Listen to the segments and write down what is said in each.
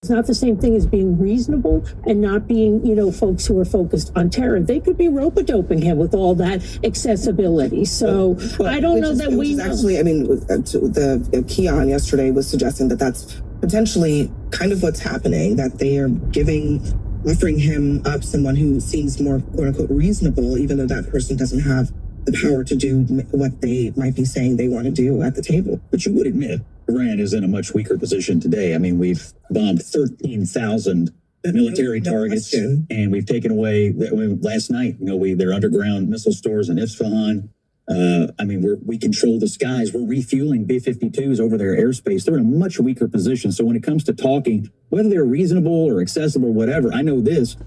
It's not the same thing as being reasonable and not being, folks who are focused on terror. They could be rope-a-doping him with all that accessibility. So I don't know that we actually, I mean, the Keon yesterday was suggesting that that's potentially kind of what's happening, that they are offering him up someone who seems more quote unquote reasonable, even though that person doesn't have the power to do what they might be saying they want to do at the table. But you would admit Iran is in a much weaker position today. I mean, we've bombed 13,000 military targets, and we've taken away, last night, their underground missile stores in Isfahan. I mean, we control the skies. We're refueling B-52s over their airspace. They're in a much weaker position. So when it comes to talking, whether they're reasonable or accessible, whatever, I know this,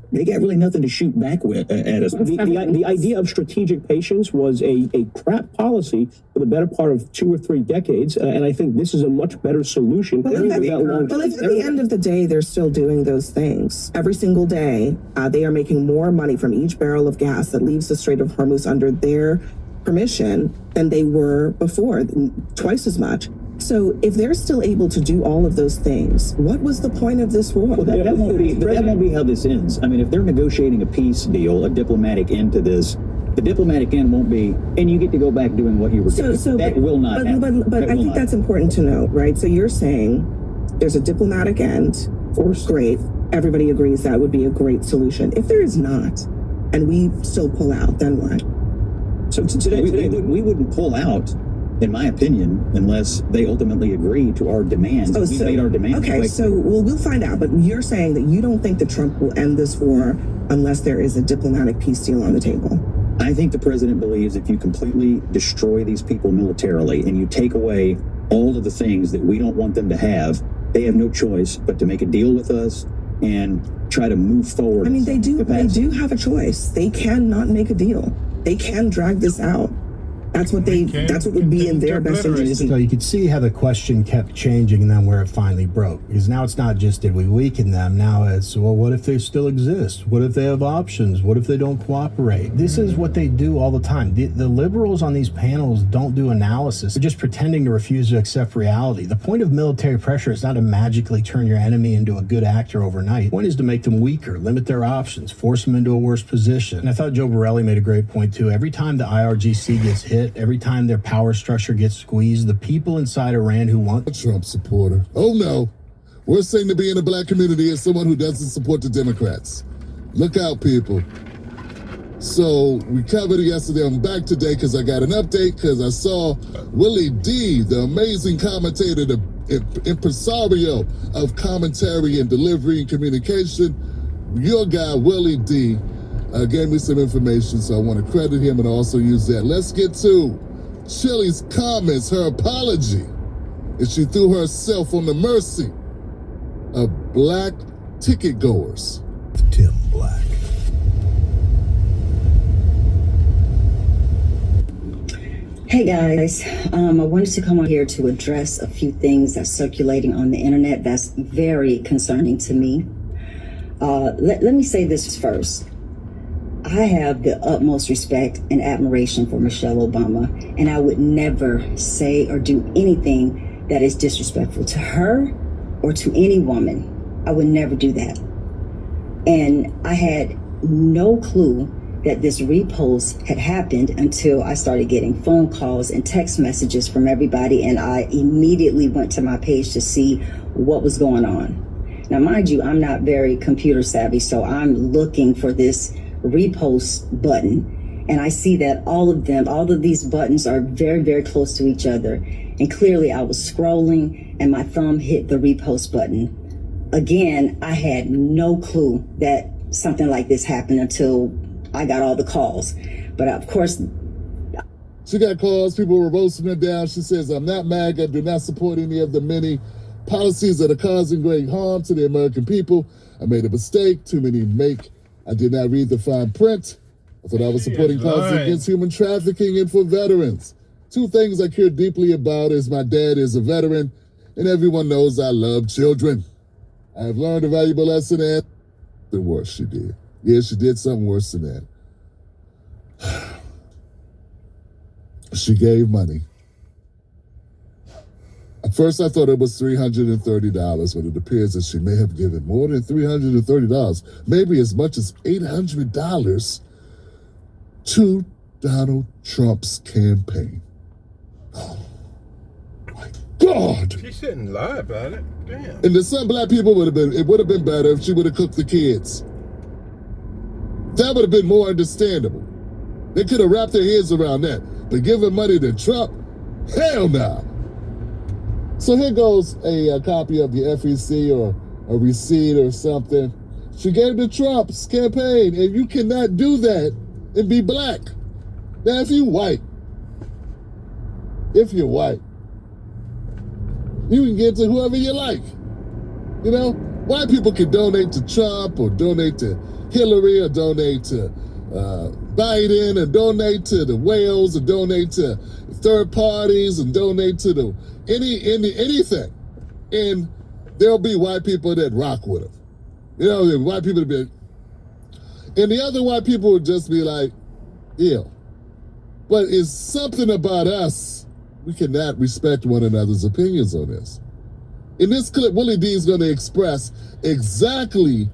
they got really nothing to shoot back with at us. The idea of strategic patience was a crap policy for the better part of 2 or 3 decades, and I think this is a much better solution. But if at the end of the day, they're still doing those things. Every single day, they are making more money from each barrel of gas that leaves the Strait of Hormuz under their permission than they were before, twice as much. So if they're still able to do all of those things, what was the point of this war? Well, that won't be how this ends. I mean, if they're negotiating a peace deal, a diplomatic end to this, the diplomatic end won't be, and you get to go back doing what you were doing. That will not happen. But I think that's important to note, right? So you're saying there's a diplomatic end. Great. Everybody agrees that would be a great solution. If there is not, and we still pull out, then what? So today we wouldn't pull out, in my opinion, unless they ultimately agree to our demands. We made our demands. Okay, we'll find out. But you're saying that you don't think that Trump will end this war unless there is a diplomatic peace deal on the table. I think the president believes if you completely destroy these people militarily and you take away all of the things that we don't want them to have, they have no choice but to make a deal with us and try to move forward. I mean, they do have a choice. They cannot make a deal. They can drag this out. That's what would be in their best interest. So you could see how the question kept changing and then where it finally broke. Because now it's not just did we weaken them, now it's, well, what if they still exist? What if they have options? What if they don't cooperate? This is what they do all the time. The liberals on these panels don't do analysis. They're just pretending to refuse to accept reality. The point of military pressure is not to magically turn your enemy into a good actor overnight. The point is to make them weaker, limit their options, force them into a worse position. And I thought Joe Borelli made a great point too. Every time the IRGC gets hit, every time their power structure gets squeezed, the people inside Iran who want a Trump supporter. Oh no, we're saying to be in the black community as someone who doesn't support the Democrats. Look out, people. So we covered it yesterday. I'm back today because I got an update because I saw Willie D, the amazing commentator, the impresario of commentary and delivery and communication. Your guy, Willie D, gave me some information, so I want to credit him and also use that. Let's get to Chili's comments, her apology, and she threw herself on the mercy of black ticket goers. Tim Black. Hey guys, I wanted to come on here to address a few things that's circulating on the internet that's very concerning to me. Let me say this first. I have the utmost respect and admiration for Michelle Obama, and I would never say or do anything that is disrespectful to her or to any woman. I would never do that. And I had no clue that this repost had happened until I started getting phone calls and text messages from everybody, and I immediately went to my page to see what was going on. Now, mind you, I'm not very computer savvy, so I'm looking for this repost button, and I see that all of these buttons are very, very close to each other. And clearly I was scrolling and my thumb hit the repost button. Again, I had no clue that something like this happened until I got all the calls. But of course, she got calls, people were roasting her down. She says, I'm not MAGA, I do not support any of the many policies that are causing great harm to the American people. I made a mistake, I did not read the fine print. I thought I was supporting causes against human trafficking and for veterans. Two things I care deeply about is my dad is a veteran, and everyone knows I love children. I have learned a valuable lesson, and the worse she did. Yeah, she did something worse than that. She gave money. At first, I thought it was $330, but it appears that she may have given more than $330, maybe as much as $800 to Donald Trump's campaign. Oh, my God. She shouldn't lie about it. Damn. And to some black people, it would have been better if she would have cooked the kids. That would have been more understandable. They could have wrapped their heads around that. But giving money to Trump? Hell no. So here goes a copy of the FEC or a receipt or something. She gave to Trump's campaign, and you cannot do that and be black. Now, if you're white, you can get to whoever you like. You know, white people can donate to Trump or donate to Hillary or donate to Biden and donate to the whales and donate to third parties and donate to the anything. And there'll be white people that rock with them. You know, the white people that be, and the other white people would just be like, ew. But it's something about us. We cannot respect one another's opinions on this. In this clip, Willie D is going to express exactly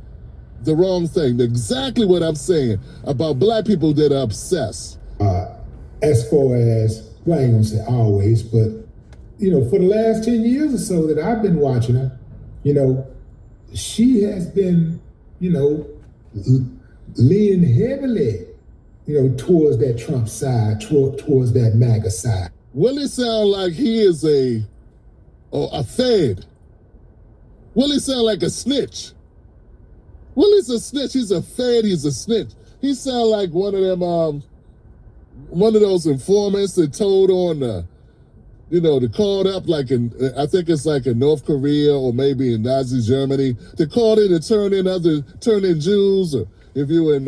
the wrong thing, exactly what I'm saying about black people that are obsessed. As far as, well, I ain't gonna say always, but, you know, for the last 10 years or so that I've been watching her, you know, she has been, you know, leaning heavily, you know, towards that Trump side, towards that MAGA side. Willie sound like he is a fed. Willie sound like a snitch. Willie's a snitch. He's a fed. He's a snitch. He sound like one of them, one of those informants that told on the, you know, they called up like in, I think it's like in North Korea or maybe in Nazi Germany. They called in to turn in Jews, or if you were in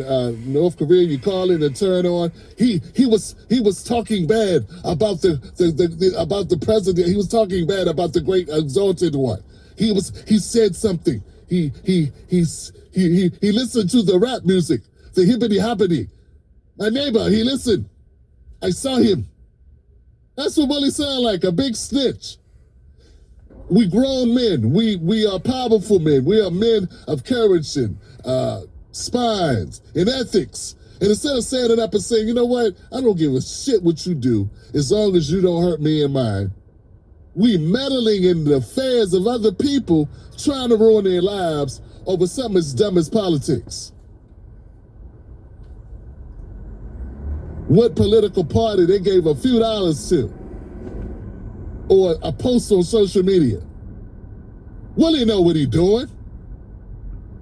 North Korea, you call in and turn on. He was talking bad about about the president. He was talking bad about the great exalted one. He said something. He listened to the rap music, the hippity hoppity. My neighbor, he listened. I saw him. That's what Willie sound like, a big snitch. We grown men. We are powerful men. We are men of courage and spines and ethics. And instead of standing up and saying, you know what, I don't give a shit what you do as long as you don't hurt me and mine. We meddling in the affairs of other people, trying to ruin their lives over something as dumb as politics. What political party they gave a few dollars to, or a post on social media. Willie know what he doing.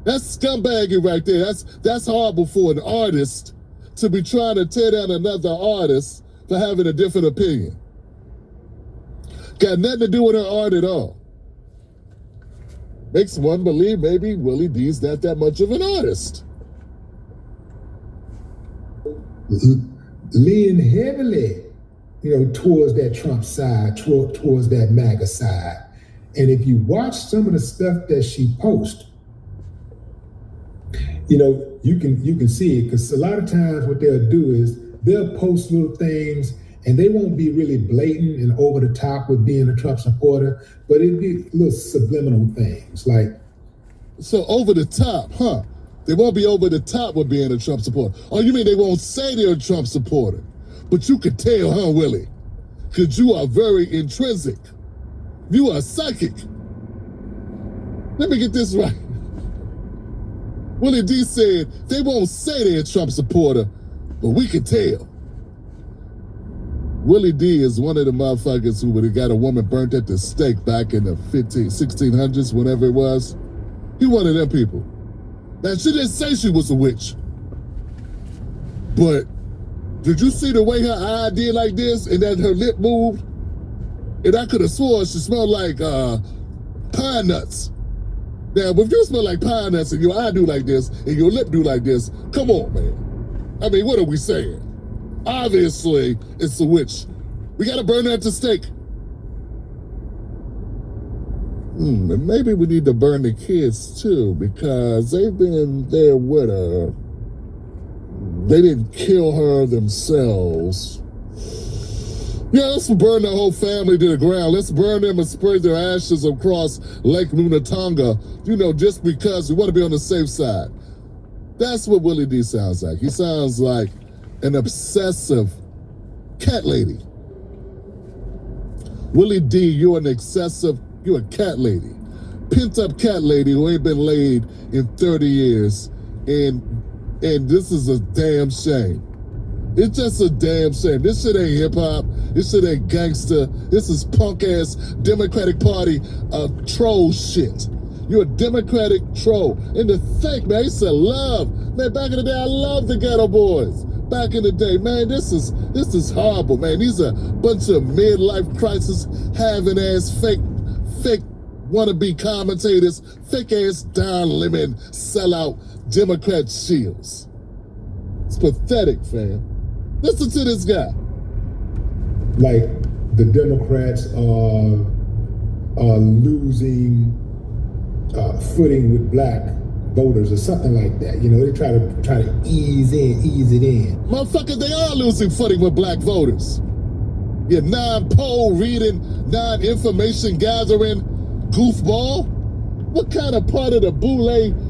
That's scumbaggy right there. That's horrible for an artist to be trying to tear down another artist for having a different opinion. Got nothing to do with her art at all. Makes one believe maybe Willie D's not that much of an artist. Lean heavily, you know, towards that Trump side, towards that MAGA side. And if you watch some of the stuff that she posts, you know, you can see it, because a lot of times what they'll do is they'll post little things and they won't be really blatant and over the top with being a Trump supporter, but it'd be little subliminal things like. So over the top, huh? They won't be over the top with being a Trump supporter. Oh, you mean they won't say they're a Trump supporter? But you could tell, huh, Willie? Because you are very intrinsic. You are psychic. Let me get this right. Willie D said they won't say they're a Trump supporter, but we can tell. Willie D is one of the motherfuckers who would have got a woman burnt at the stake back in the 1600s, whenever it was. He one of them people. Now, she didn't say she was a witch. But did you see the way her eye did like this and that her lip moved? And I could have sworn she smelled like pine nuts. Now, if you smell like pine nuts and your eye do like this and your lip do like this, come on, man. I mean, what are we saying? Obviously, it's a witch. We got to burn her at the stake. And maybe we need to burn the kids too, because they've been there with her. They didn't kill her themselves. Yeah, let's burn the whole family to the ground. Let's burn them and spray their ashes across Lake Munatonga, just because we want to be on the safe side. That's what Willie D sounds like. He sounds like an obsessive cat lady. Willie D, you're a cat lady. Pent up cat lady who ain't been laid in 30 years. And this is a damn shame. It's just a damn shame. This shit ain't hip hop. This shit ain't gangster. This is punk ass Democratic Party troll shit. You're a Democratic troll. And to think, man, I used to love, man, back in the day, I loved the Ghetto Boys. Back in the day, man, this is horrible, man. These are a bunch of midlife crisis having ass fake wannabe commentators, fake ass Don Lemon sellout Democrat shields. It's pathetic, fam. Listen to this guy. Like the Democrats are losing footing with black voters or something like that. They try to ease it in. Motherfucker, they are losing footing with black voters. You non-poll reading, non-information gathering goofball. What kind of part of the boule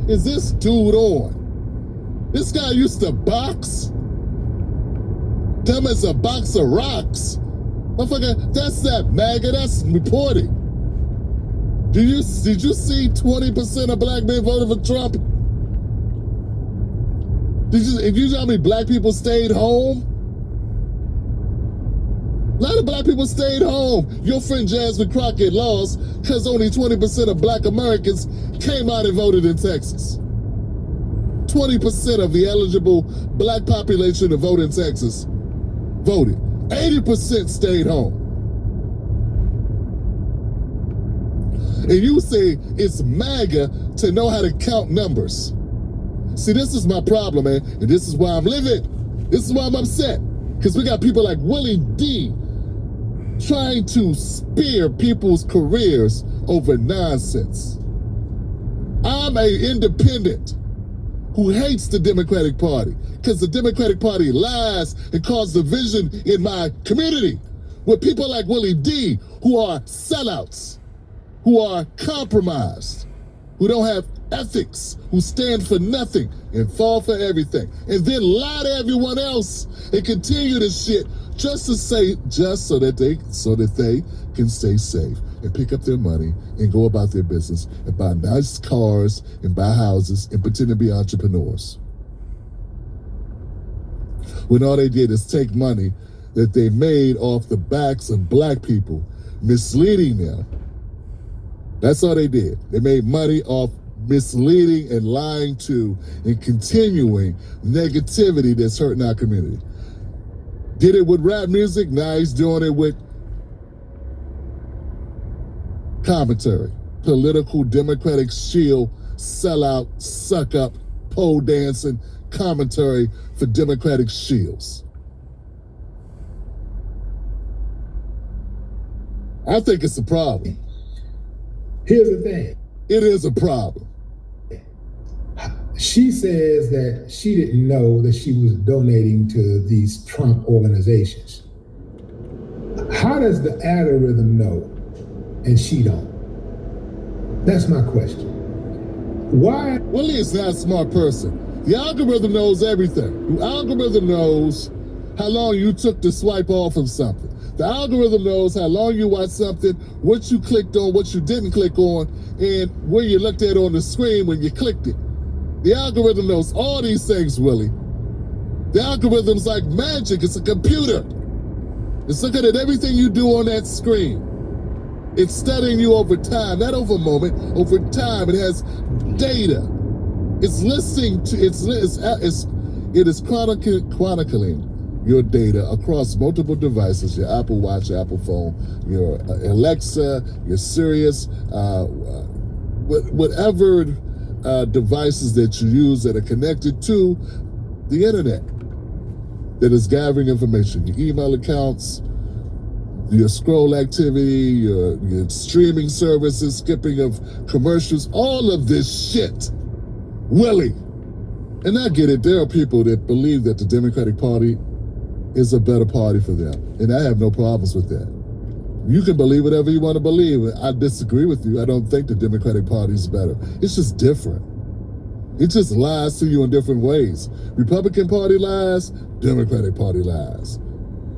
is this dude on? This guy used to box. Dumb as a box of rocks. Motherfucker, that's that MAGA, that's reporting. Did you see 20% of black men voted for Trump? If you know how many black people stayed home? A lot of black people stayed home. Your friend Jasmine Crockett lost because only 20% of black Americans came out and voted in Texas. 20% of the eligible black population to vote in Texas voted. 80% stayed home. And you say it's MAGA to know how to count numbers. See, this is my problem, man. And this is why I'm livid. This is why I'm upset. Because we got people like Willie D trying to spear people's careers over nonsense. I'm an independent who hates the Democratic Party because the Democratic Party lies and causes division in my community with people like Willie D who are sellouts, who are compromised, who don't have ethics, who stand for nothing and fall for everything, and then lie to everyone else and continue this shit just so that they can stay safe and pick up their money and go about their business and buy nice cars and buy houses and pretend to be entrepreneurs. When all they did is take money that they made off the backs of black people, misleading them. That's all they did. They made money off misleading and lying to and continuing negativity that's hurting our community. Did it with rap music? Now he's doing it with commentary. Political Democratic shield, sellout, suck up, pole dancing, commentary for Democratic shields. I think it's a problem. Here's the thing. It is a problem. She says that she didn't know that she was donating to these Trump organizations. How does the algorithm know and she don't? That's my question. Why? Willie is not a smart person. The algorithm knows everything. The algorithm knows how long you took to swipe off of something. The algorithm knows how long you watched something, what you clicked on, what you didn't click on, and where you looked at on the screen when you clicked it. The algorithm knows all these things, Willie. The algorithm's like magic. It's a computer. It's looking at everything you do on that screen. It's studying you over time, not over a moment, over time. It has data. It's listening to, it is chronicling your data across multiple devices, your Apple Watch, your Apple phone, your Alexa, your Sirius, whatever devices that you use that are connected to the internet that is gathering information, your email accounts, your scroll activity, your streaming services, skipping of commercials, all of this shit. Willie. And I get it. There are people that believe that the Democratic Party is a better party for them. And I have no problems with that. You can believe whatever you want to believe. I disagree with you. I don't think the Democratic Party is better. It's just different. It just lies to you in different ways. Republican Party lies, Democratic Party lies.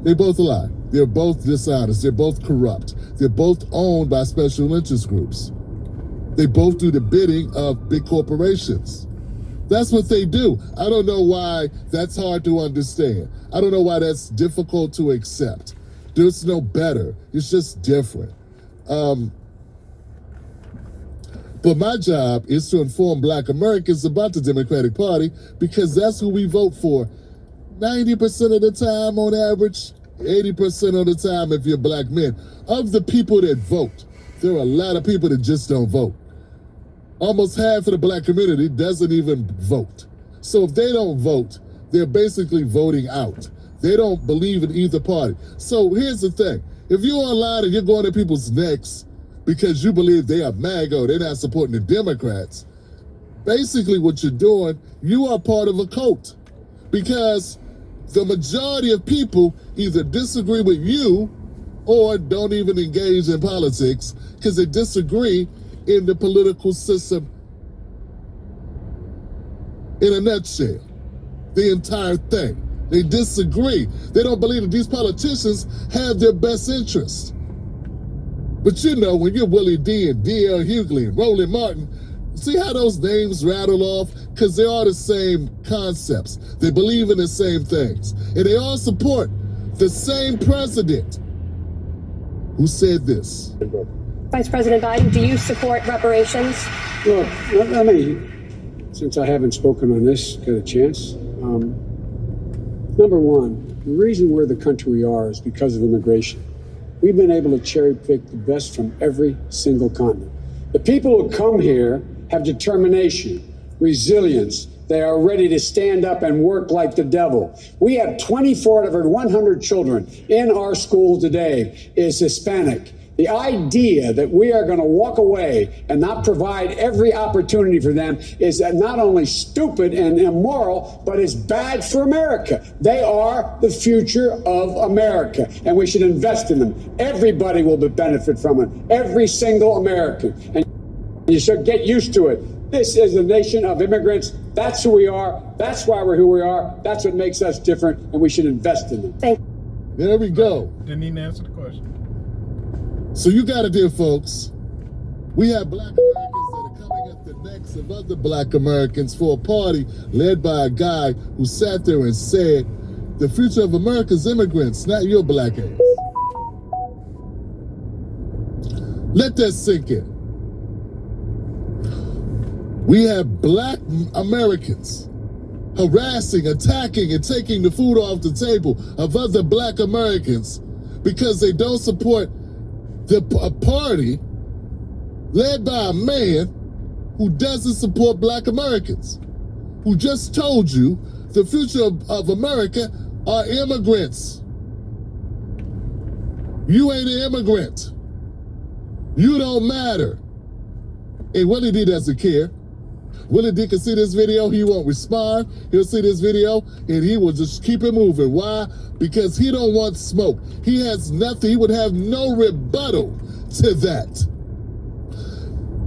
They both lie. They're both dishonest. They're both corrupt. They're both owned by special interest groups. They both do the bidding of big corporations. That's what they do. I don't know why that's hard to understand. I don't know why that's difficult to accept. There's no better. It's just different. But my job is to inform Black Americans about the Democratic Party because that's who we vote for. 90% of the time on average, 80% of the time if you're Black men. Of the people that vote, there are a lot of people that just don't vote. Almost half of the Black community doesn't even vote. So if they don't vote, they're basically voting out. They don't believe in either party. So here's the thing. If you're online and you're going to people's necks because you believe they are MAGA or they're not supporting the Democrats, basically what you're doing, you are part of a cult. Because the majority of people either disagree with you or don't even engage in politics because they disagree in the political system in a nutshell. The entire thing. They disagree. They don't believe that these politicians have their best interest. But you know, when you're Willie D and D.L. Hughley and Roland Martin, see how those names rattle off? Because they are the same concepts. They believe in the same things. And they all support the same president who said this. Vice President Biden, do you support reparations? Look, let me, since I haven't spoken on this, get a chance. Number one, the reason we're the country we are is because of immigration. We've been able to cherry pick the best from every single continent. The people who come here have determination, resilience. They are ready to stand up and work like the devil. We have 24 out of 100 children in our school today is Hispanic. The idea that we are going to walk away and not provide every opportunity for them is not only stupid and immoral, but is bad for America. They are the future of America, and we should invest in them. Everybody will benefit from it, every single American. And you should get used to it. This is a nation of immigrants. That's who we are. That's why we're who we are. That's what makes us different, and we should invest in them. There we go. Didn't even answer the question. So you got it, dear folks. We have Black Americans that are coming at the necks of other Black Americans for a party led by a guy who sat there and said, the future of America's immigrants, not your Black ass. Let that sink in. We have Black Americans harassing, attacking, and taking the food off the table of other Black Americans because they don't support a party led by a man who doesn't support Black Americans, who just told you the future of America are immigrants. You ain't an immigrant. You don't matter. And Willie D doesn't care. Willie D can see this video, he won't respond. He'll see this video and he will just keep it moving. Why? Because he don't want smoke. He has nothing. He would have no rebuttal to that.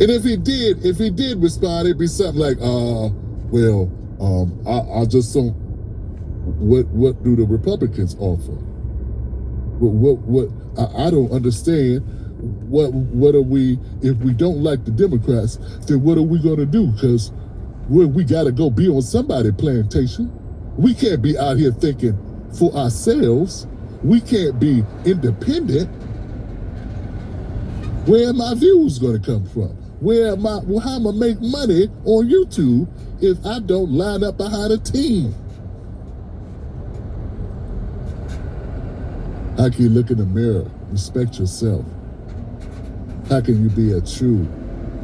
And if he did respond, it'd be something like, I just don't, what do the Republicans offer? I don't understand. What are we, if we don't like the Democrats, then what are we gonna do? Because we gotta go be on somebody's plantation. We can't be out here thinking for ourselves. We can't be independent. Where are my views gonna come from? How am I gonna make money on YouTube if I don't line up behind a team? How can you look in the mirror, respect yourself? How can you be a true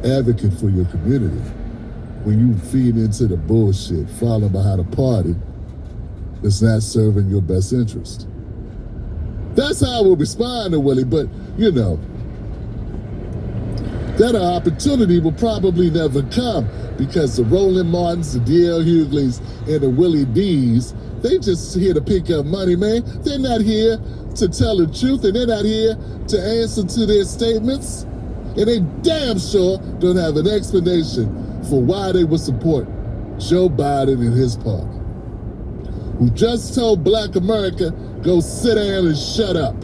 advocate for your community when you feed into the bullshit, following behind a party that's not serving your best interest? That's how I will respond to Willie, but you know, that opportunity will probably never come because the Roland Martins, the D.L. Hugleys, and the Willie D's They just here to pick up money, man. They're not here to tell the truth, and they're not here to answer to their statements. And they damn sure don't have an explanation for why they would support Joe Biden and his party, who just told Black America, go sit down and shut up.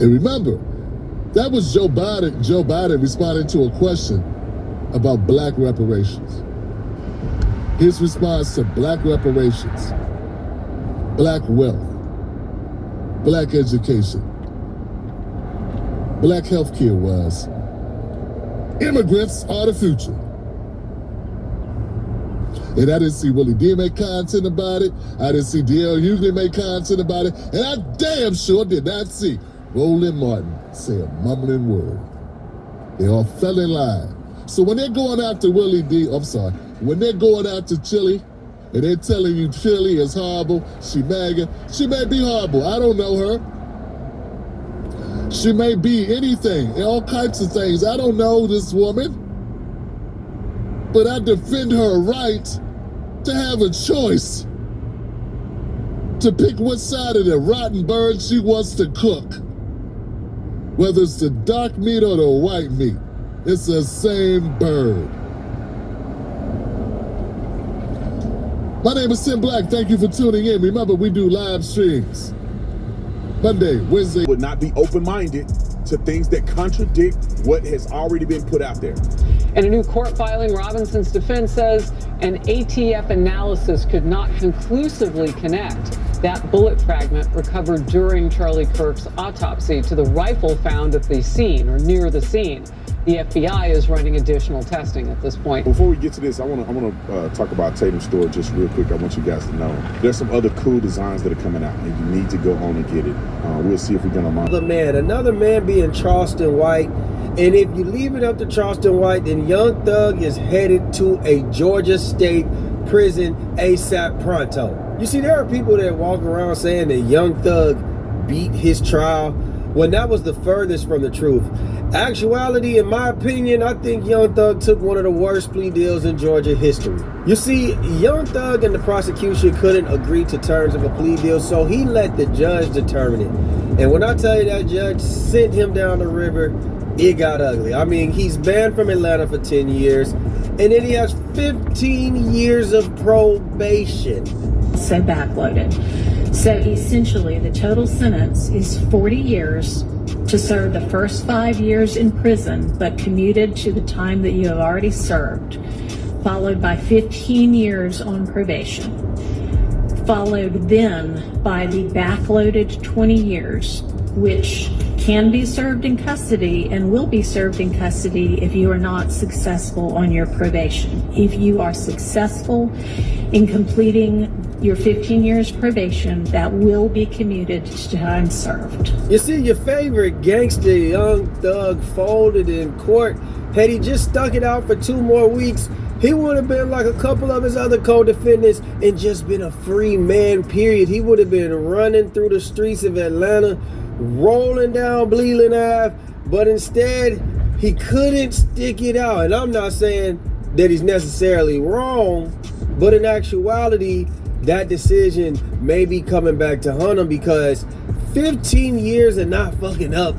And remember, that was Joe Biden responding to a question about Black reparations. His response to Black reparations, Black wealth, Black education, Black healthcare was, immigrants are the future. And I didn't see Willie D make content about it. I didn't see D.L. Hughley make content about it. And I damn sure did not see Roland Martin say a mumbling word. They all fell in line. So when they're going after when they're going after Chili, and they're telling you Chili is horrible, she MAGA, she may be horrible. I don't know her. She may be anything, all types of things. I don't know this woman. But I defend her right to have a choice to pick what side of the rotten bird she wants to cook. Whether it's the dark meat or the white meat, it's the same bird. My name is Tim Black. Thank you for tuning in. Remember, we do live streams Monday, Wednesday. Would not be open-minded to things that contradict what has already been put out there. In a new court filing, Robinson's defense says an ATF analysis could not conclusively connect that bullet fragment recovered during Charlie Kirk's autopsy to the rifle found at the scene or near the scene. The FBI is running additional testing at this point. Before we get to this, I want to talk about Tatum's story just real quick. I want you guys to know there's some other cool designs that are coming out, and you need to go home and get it. We'll see if we're gonna mind. Another man being Charleston White. And if you leave it up to Charleston White, then Young Thug is headed to a Georgia State prison ASAP pronto. You see, there are people that walk around saying that Young Thug beat his trial. Well, that was the furthest from the truth. Actuality, in my opinion, I think Young Thug took one of the worst plea deals in Georgia history. You see, Young Thug and the prosecution couldn't agree to terms of a plea deal, so he let the judge determine it. And when I tell you that judge sent him down the river, it got ugly. I mean, he's banned from Atlanta for 10 years, and then he has 15 years of probation. So backloaded. So essentially, the total sentence is 40 years to serve the first 5 years in prison, but commuted to the time that you have already served, followed by 15 years on probation, followed then by the backloaded 20 years, which can be served in custody and will be served in custody if you are not successful on your probation. If you are successful in completing your 15 years probation, that will be commuted to time served. You see, your favorite gangster, Young Thug, folded in court. Had he just stuck it out for 2 more weeks, he would have been like a couple of his other co-defendants and just been a free man, period. He would have been running through the streets of Atlanta, rolling down Bleeland Ave, but instead, he couldn't stick it out. And I'm not saying that he's necessarily wrong, but in actuality, that decision may be coming back to haunt him, because 15 years of not fucking up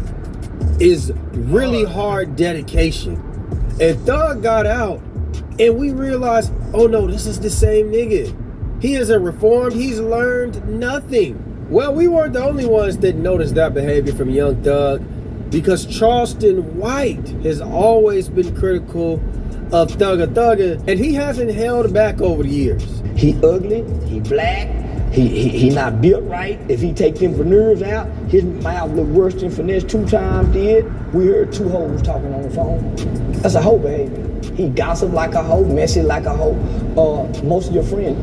is really hard dedication. And Thug got out, and we realized, oh no, this is the same nigga. He isn't reformed, he's learned nothing. Well, we weren't the only ones that noticed that behavior from Young Thug, because Charleston White has always been critical of Thugger, and he hasn't held back over the years. He ugly, he black, he not built right. If he take them veneers out, his mouth look worse than Finesse 2 times did. We heard 2 hoes talking on the phone. That's a hoe behavior. He gossip like a hoe, messy like a hoe. Most of your friends.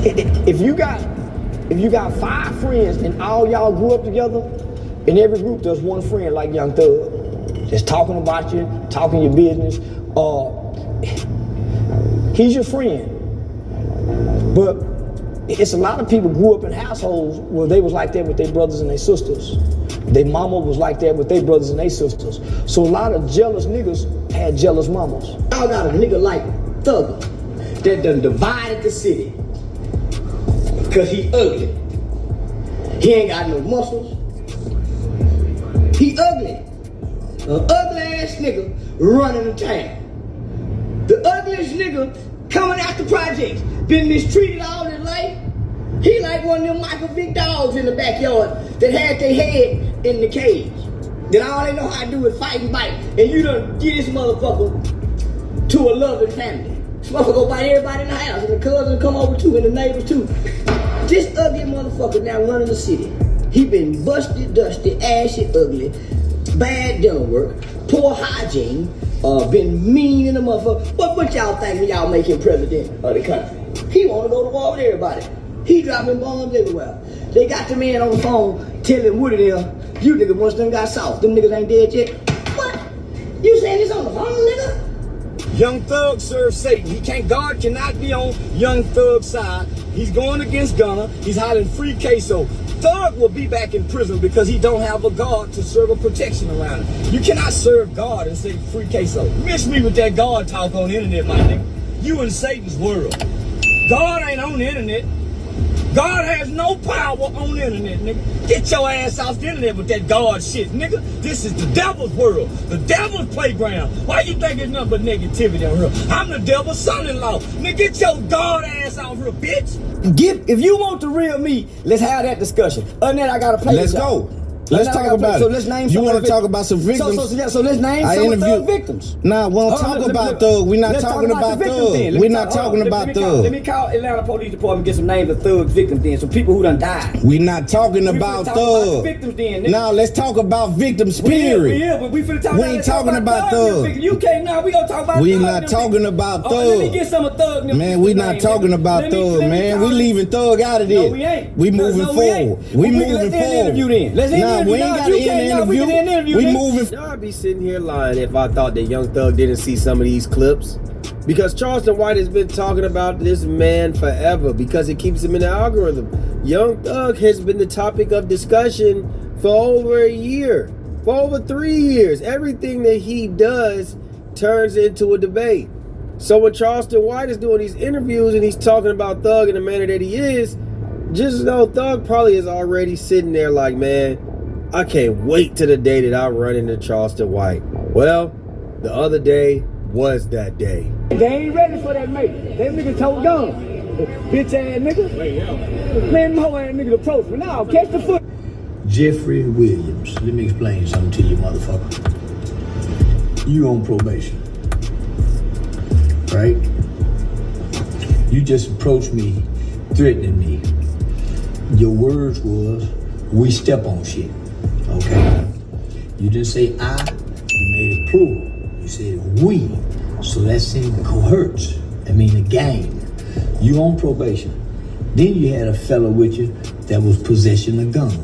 If you got 5 friends and all y'all grew up together, in every group there's one friend like Young Thug, just talking about you, talking your business. He's your friend. But it's a lot of people grew up in households where they was like that with their brothers and their sisters. Their mama was like that with their brothers and their sisters. So a lot of jealous niggas had jealous mamas. Y'all got a nigga like thugger that done divided the city. Cause he ugly. He ain't got no muscles. He ugly. An ugly ass nigga running the town. The ugliest nigga coming out the projects. Been mistreated all his life. He like one of them Michael Vick dogs in the backyard that had their head in the cage. That all they know how to do is fight and bite. And you done get this motherfucker to a loving family. This motherfucker go bite everybody in the house, and the cousins come over too, and the neighbors too. This ugly motherfucker now running the city. He been busted, dusty, ashy, ugly, bad dental work, poor hygiene, been mean in the motherfucker. What y'all think when y'all make him president of the country? He wanna go to war with everybody. He dropping bombs everywhere. They got the man on the phone telling Woody them, you niggas must done got soft. Them niggas ain't dead yet. What? You saying this on the phone, nigga? Young Thug serves Satan. God cannot be on Young Thug's side. He's going against Gunna. He's hollering free queso. Thug will be back in prison because he don't have a God to serve a protection around him. You cannot serve God and say free queso. Miss me with that God talk on the internet, my nigga. You in Satan's world. God ain't on the internet. God has no power on the internet, nigga. Get your ass off the internet with that God shit, nigga. This is the devil's world, the devil's playground. Why you think it's nothing but negativity on here? I'm the devil's son-in-law. Nigga, get your God ass out here, bitch. If you want the real me, let's have that discussion. Other than that, I gotta play. Let's go. Let's talk about it. So let's name. You want to talk about some victims? So let's name some Thug victims. Nah, we don't talk about Thug. We're not talking about Thug. We're not talking about Thug. Let me call Atlanta Police Department and get some names of Thug victims then. Some people who done died. We're not talking about Thug. Now let's talk about victims. Period. We ain't talking about Thug. You can't now. We gonna talk about. We not talking about Thug. Let me get some of Thug. Man, we not talking about Thug. Man, we leaving Thug out of this. No, we ain't. We moving forward. We moving forward. Let's end. We ain't got to end the interview. We moving. I'd be sitting here lying if I thought that Young Thug didn't see some of these clips. Because Charleston White has been talking about this man forever because it keeps him in the algorithm. Young Thug has been the topic of discussion for over a year, for over 3 years. Everything that he does turns into a debate. So when Charleston White is doing these interviews and he's talking about Thug in the manner that he is, just know Thug probably is already sitting there like, man, I can't wait till the day that I run into Charleston White. Well, the other day was that day. They ain't ready for that mate. That nigga told gun. Bitch ass nigga. Man, them hoe ass niggas approach me. Now, catch the foot. Jeffrey Williams. Let me explain something to you, motherfucker. You on probation. Right? You just approached me, threatening me. Your words was, we step on shit. Okay. You didn't say I, you made it plural. You said we. So that's in cohorts. I mean a gang. You on probation. Then you had a fella with you that was possessing a gun.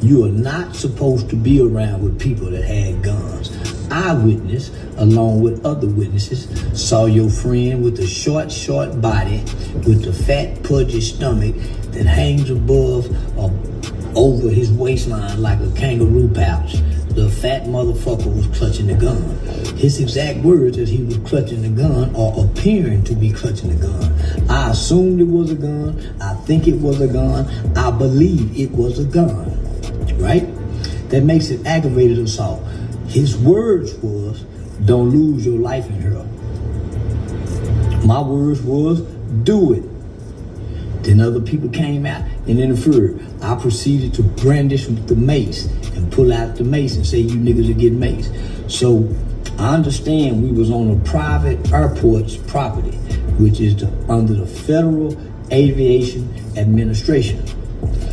You are not supposed to be around with people that had guns. Eyewitness, along with other witnesses, saw your friend with a short body, with the fat, pudgy stomach that hangs above or over his waistline like a kangaroo pouch. The fat motherfucker was clutching the gun. His exact words as he was clutching the gun or appearing to be clutching the gun. I assumed it was a gun. I think it was a gun. I believe it was a gun. Right? That makes it aggravated assault. His words was, don't lose your life in her. My words was, do it. Then other people came out and interfered. I proceeded to brandish the mace and pull out the mace and say, you niggas are getting maced. So I understand we was on a private airport's property, which is under the Federal Aviation Administration.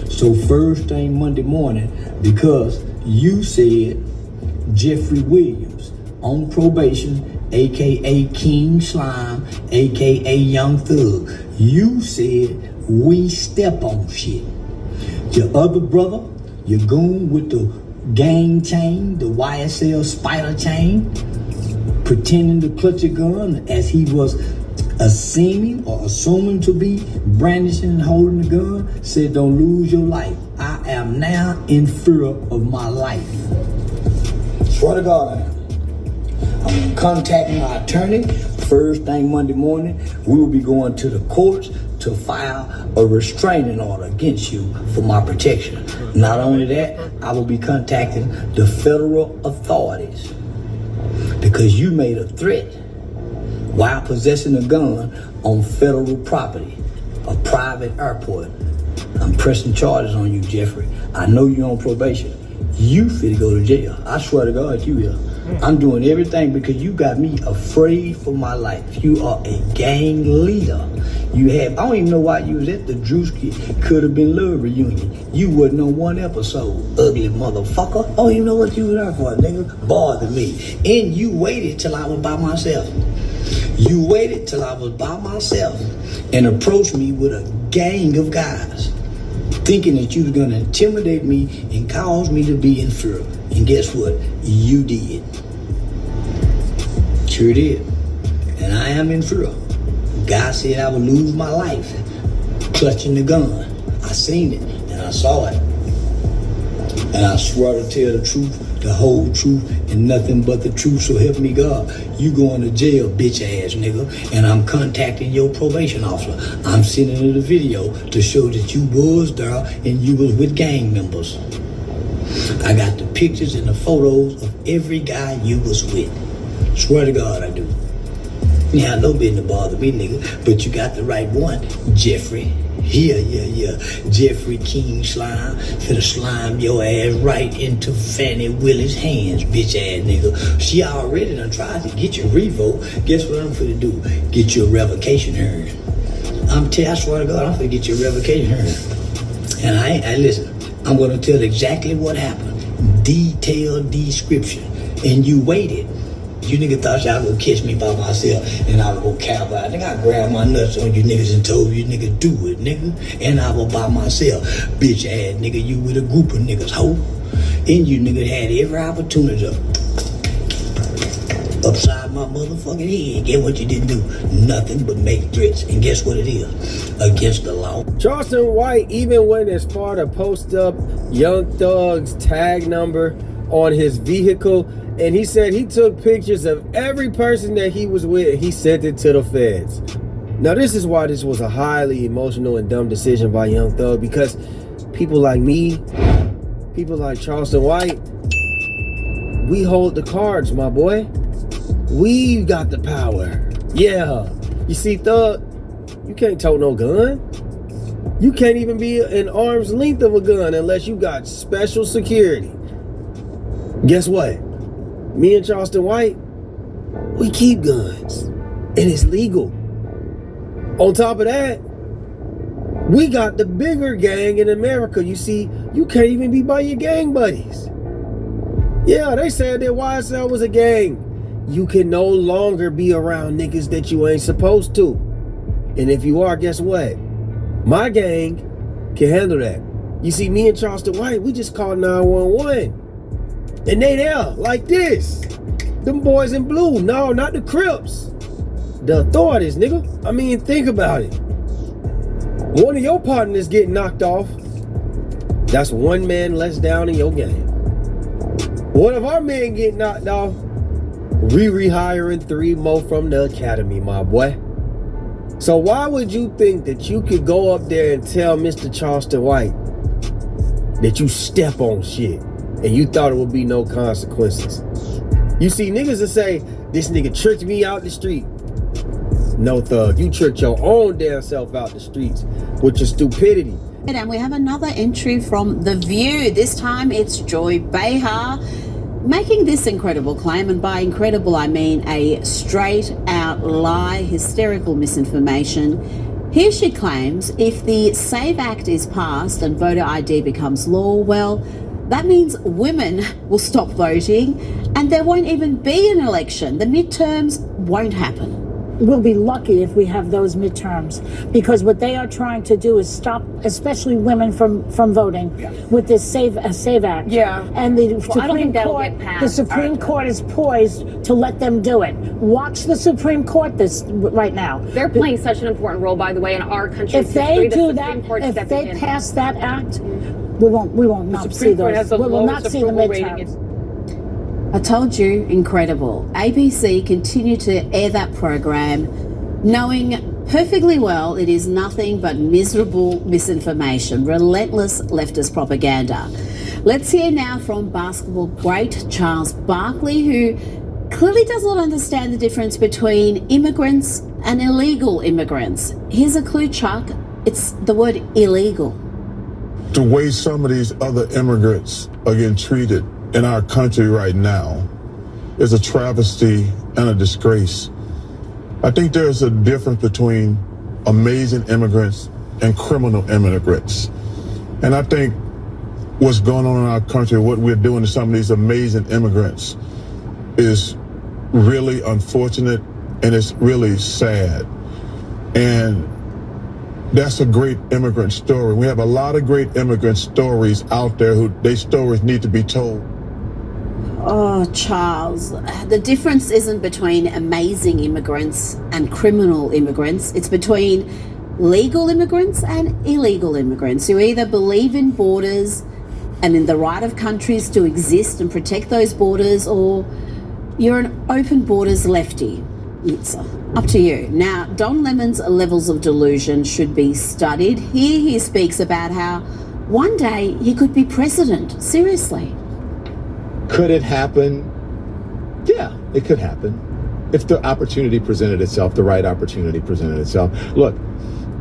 So first thing Monday morning, because you said Jeffrey Williams on probation, AKA King Slime, AKA Young Thug, you said we step on shit. Your other brother, your goon with the gang chain, the YSL spider chain, pretending to clutch a gun as he was assuming to be brandishing and holding the gun, said don't lose your life. I am now in fear of my life. Swear to God I am. I'm gonna contact my attorney. First thing Monday morning, we will be going to the courts to file a restraining order against you for my protection. Not only that, I will be contacting the federal authorities because you made a threat while possessing a gun on federal property, a private airport. I'm pressing charges on you, Jeffrey. I know you're on probation. You fit to go to jail. I swear to God, you will. I'm doing everything because you got me afraid for my life. You are a gang leader. I don't even know why you was at the Drewski Could Have Been Love reunion. You wasn't on one episode, ugly motherfucker. I don't even know what you were there for, nigga. Bothered me. And you waited till I was by myself. You waited till I was by myself and approached me with a gang of guys, thinking that you was gonna intimidate me and cause me to be in fear. And guess what? You did. Sure did. And I am in fear. God said I would lose my life clutching the gun. I seen it and I saw it. And I swear to tell the truth, the whole truth, and nothing but the truth, so help me God. You going to jail, bitch ass nigga, and I'm contacting your probation officer. I'm sending her the video to show that you was there and you was with gang members. I got the pictures and the photos of every guy you was with. Swear to God I do. You have no business to bother me, nigga, but you got the right one, Jeffrey. Yeah. Jeffrey King Slime. Finna slime your ass right into Fannie Willis' hands, bitch ass nigga. She already done tried to get your revoke. Guess what I'm finna do? Get you a revocation hearing. I swear to God, I'm finna get you a revocation hearing. And I listen, I'm gonna tell exactly what happened. Detailed description. And you waited. You niggas thought y'all gonna catch me by myself and I was gonna cowboy. I think I grabbed my nuts on you niggas and told you niggas do it, nigga. And I was by myself. Bitch ass nigga, you with a group of niggas, ho. And you niggas had every opportunity to upside my motherfucking head. Get what you didn't do? Nothing but make threats. And guess what it is? Against the law. Charleston White even went as far to post up Young Thug's tag number on his vehicle. And he said he took pictures of every person that he was with. He sent it to the feds. Now, this is why this was a highly emotional and dumb decision by Young Thug, because people like me, people like Charleston White, we hold the cards, my boy. We got the power. Yeah. You see, Thug, you can't tote no gun. You can't even be an arm's length of a gun unless you got special security. Guess what? Me and Charleston White, we keep guns, and it's legal. On top of that, we got the bigger gang in America. You see, you can't even be by your gang buddies. Yeah, they said that YSL was a gang. You can no longer be around niggas that you ain't supposed to. And if you are, guess what? My gang can handle that. You see, me and Charleston White, we just called 911. And they there, like this. Them boys in blue. No, not the Crips. The authorities, nigga. I mean, think about it. One of your partners get knocked off. That's one man less down in your game. One of our men get knocked off. We rehiring 3 more from the academy, my boy. So why would you think that you could go up there and tell Mr. Charleston White that you step on shit and you thought it would be no consequences? You see, niggas will say, this nigga tricked me out the street. No, Thug, you tricked your own damn self out the streets with your stupidity. And we have another entry from The View. This time it's Joy Behar making this incredible claim. And by incredible, I mean a straight out lie, hysterical misinformation. Here she claims if the SAVE Act is passed and voter ID becomes law, well, that means women will stop voting and there won't even be an election. The midterms won't happen. We'll be lucky if we have those midterms, because what they are trying to do is stop, especially women from voting with this Save Act. Yeah. And the I don't think that'll get passed. The Supreme Court is poised to let them do it. Watch the Supreme Court right now. They're playing such an important role, by the way, in our country's If they history. do that, if they pass that act, we won't not see those. We will not see the midterms. I told you, incredible. ABC continued to air that program, knowing perfectly well it is nothing but miserable misinformation, relentless leftist propaganda. Let's hear now from basketball great Charles Barkley, who clearly does not understand the difference between immigrants and illegal immigrants. Here's a clue, Chuck. It's the word illegal. The way some of these other immigrants are getting treated in our country right now is a travesty and a disgrace. I think there's a difference between amazing immigrants and criminal immigrants. And I think what's going on in our country, what we're doing to some of these amazing immigrants is really unfortunate and it's really sad. And that's a great immigrant story. We have a lot of great immigrant stories out there who their stories need to be told. Oh, Charles, the difference isn't between amazing immigrants and criminal immigrants. It's between legal immigrants and illegal immigrants. You either believe in borders and in the right of countries to exist and protect those borders, or you're an open borders lefty. It's up to you. Now, Don Lemon's levels of delusion should be studied. Here he speaks about how one day he could be president. Seriously. Could it happen? Yeah, it could happen. If the opportunity presented itself, the right opportunity presented itself. Look,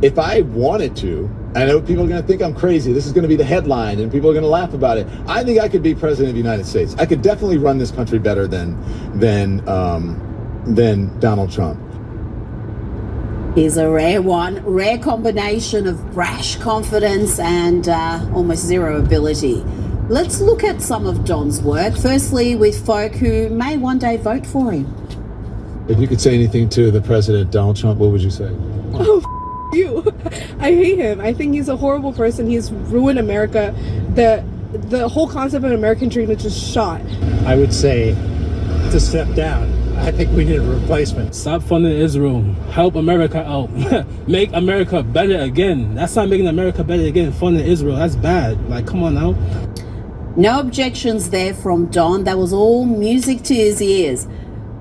if I wanted to, I know people are going to think I'm crazy. This is going to be the headline and people are going to laugh about it. I think I could be president of the United States. I could definitely run this country better than Donald Trump. Here's a rare one, rare combination of brash confidence and almost zero ability. Let's look at some of Don's work, firstly with folk who may one day vote for him. If you could say anything to the president, Donald Trump, what would you say? Oh, you. I hate him. I think he's a horrible person. He's ruined America. The whole concept of an American dream is just shot. I would say to step down. I think we need a replacement. Stop funding Israel. Help America out. Make America better again. That's not making America better again. Funding Israel. That's bad. Like, come on now. No objections there from Don. That was all music to his ears.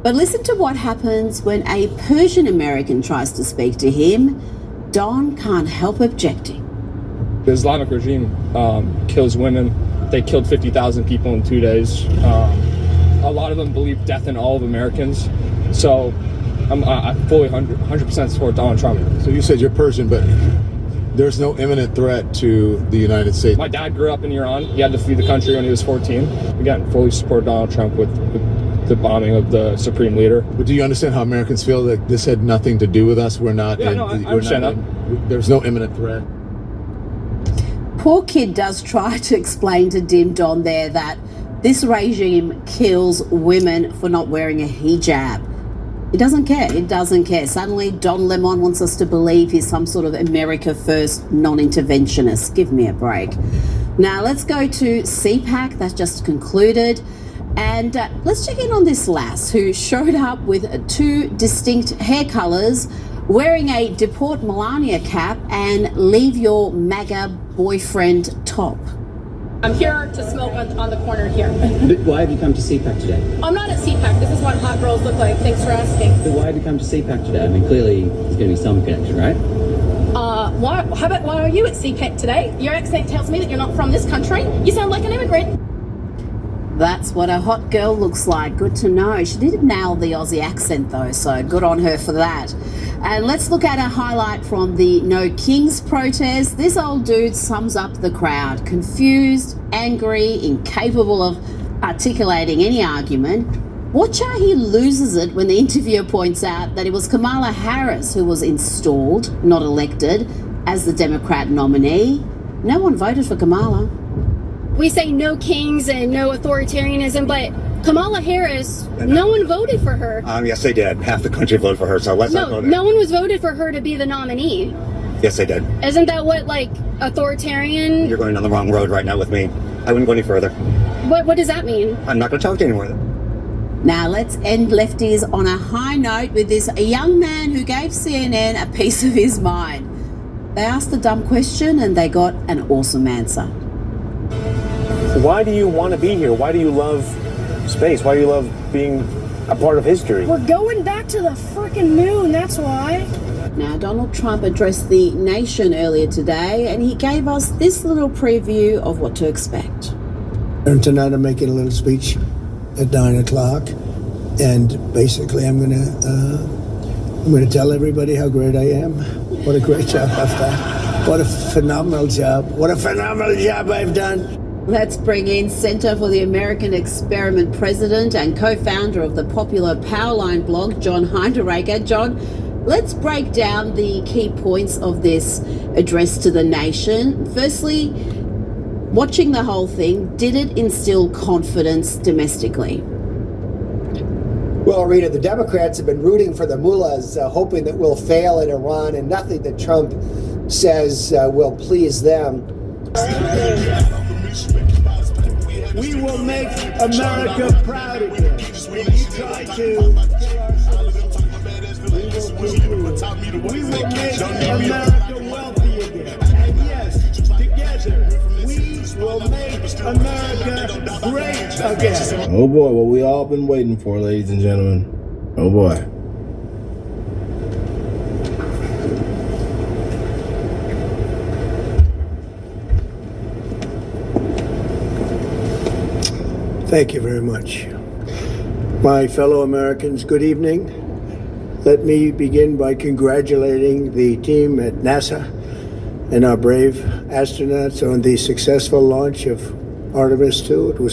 But listen to what happens when a Persian American tries to speak to him. Don can't help objecting. The Islamic regime kills women. They killed 50,000 people in 2 days. A lot of them believe death in all of Americans. So I fully 100% support Donald Trump. So you said you're Persian, but there's no imminent threat to the United States. My dad grew up in Iran. He had to flee the country when he was 14. Again, fully support Donald Trump with the bombing of the supreme leader. But do you understand how Americans feel that this had nothing to do with us? We're not. Yeah, no, I understand that. There's no imminent threat. Poor kid does try to explain to Dim Don there that this regime kills women for not wearing a hijab. It doesn't care. It doesn't care. Suddenly, Don Lemon wants us to believe he's some sort of America First non-interventionist. Give me a break. Now, let's go to CPAC. That's just concluded. And let's check in on this lass who showed up with two distinct hair colors, wearing a Deport Melania cap and Leave Your MAGA Boyfriend top. I'm here to smoke on the corner here. Why have you come to CPAC today? I'm not at CPAC. This is what hot girls look like. Thanks for asking. But why have you come to CPAC today? I mean, clearly there's going to be some connection, right? Why are you at CPAC today? Your accent tells me that you're not from this country. You sound like an immigrant. That's what a hot girl looks like. Good to know. She did nail the Aussie accent though, so good on her for that. And let's look at a highlight from the No Kings protest. This old dude sums up the crowd. Confused, angry, incapable of articulating any argument. Watch how he loses it when the interviewer points out that it was Kamala Harris who was installed, not elected, as the Democrat nominee. No one voted for Kamala. We say no kings and no authoritarianism, but Kamala Harris, no one voted for her. Yes, they did. Half the country voted for her, so let's not go there. No one was voted for her to be the nominee. Yes, they did. Isn't that what, like, authoritarian? You're going down the wrong road right now with me. I wouldn't go any further. What does that mean? I'm not going to talk to you anymore. Now let's end lefties on a high note with this young man who gave CNN a piece of his mind. They asked a dumb question and they got an awesome answer. Why do you want to be here? Why do you love space? Why do you love being a part of history? We're going back to the freaking moon, that's why. Now, Donald Trump addressed the nation earlier today, and he gave us this little preview of what to expect. And tonight I'm making a little speech at 9 o'clock, and basically I'm gonna tell everybody how great I am. What a great job I've done. What a phenomenal job. What a phenomenal job I've done. Let's bring in Center for the American Experiment president and co-founder of the popular Powerline blog, John Heinderegger. John, let's break down the key points of this address to the nation. Firstly, watching the whole thing, did it instill confidence domestically? Well, Rita, the Democrats have been rooting for the mullahs, hoping that we'll fail in Iran, and nothing that Trump says will please them. We will make America proud again. We try to. We will make America wealthy again. And yes, together, we will make America great again. Oh boy, what we all been waiting for, ladies and gentlemen. Oh boy. Thank you very much. My fellow Americans, good evening. Let me begin by congratulating the team at NASA and our brave astronauts on the successful launch of Artemis II. It was